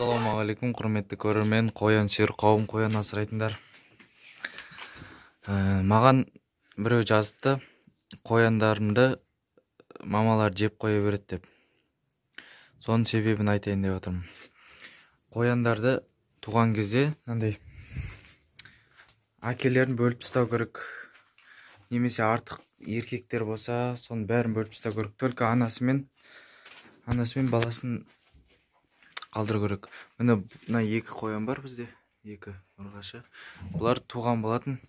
Ассалаумағалейкум, құрметті көрермен, қоян сүйер қауым, қоян асырайтындар. Маған біреу жазыпты, қояндарымды мамалар жеп қоя береді деп. Соның себебін айтайын деп отырмын. Қояндарды туған кезде мынандай әкелерін бөліп тастау керек. Немесе артық еркектер болса, соның бәрін бөліп тастау керек. Только анасымен баласын қалдыру керек. Мына екі қоян бар бізде, екі ұрғашы. Бұлар туған болатын.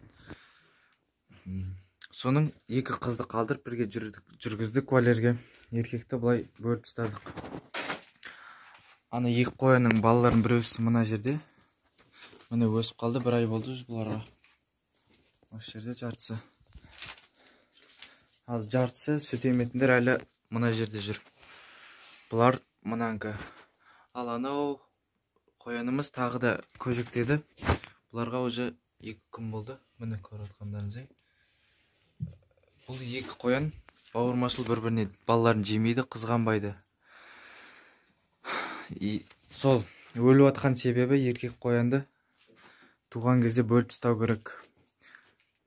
Соның екі қызды қалдырып бірге жүргіздік куәлерге. Еркекті бұлай бөліп тастадық. Ана екі қоянның балаларын біреусі мына жерде. Міне өсіп қалды, бір ай болды бұларға. Осы жерде жартысы. Ал жартысы сүт еметіндер әлі мына жерде жүр. Бұлар мұнанкі. Ал анау қоянымыз тағы да көжектеді. Бұларға уже 2 күн болды. Міне көріп отқандарыңыздай. Бұл екі қоян бауырмашыл бір-біріне балаларын жемейді, қызғанбайды. Сол өліп атқан себебі еркек қоянды туған кезде бөліп тастау керек.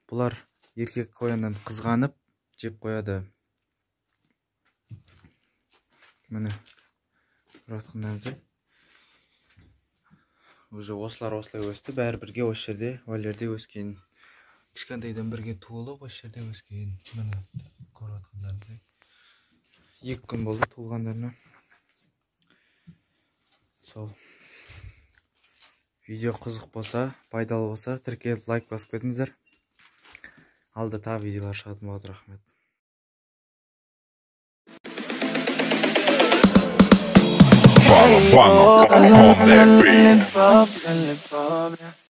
Бұлар еркек қояндан қызғанып жеп қояды. Міне көріп отқандарыңыздай. Уже осылар осылай өсті, бәрі бірге осы жерде вольерде өскен. Кішкентайдан бірге туылып осы жерде өскен. Міне көріп отқандарыңыздай. 2 күн болды туылғандарына. Сол. Видео қызық болса, пайдалы болса, тіркеліп лайк басып кетіңіздер. Алда тағы видеолар шығатын болады. Рахмет.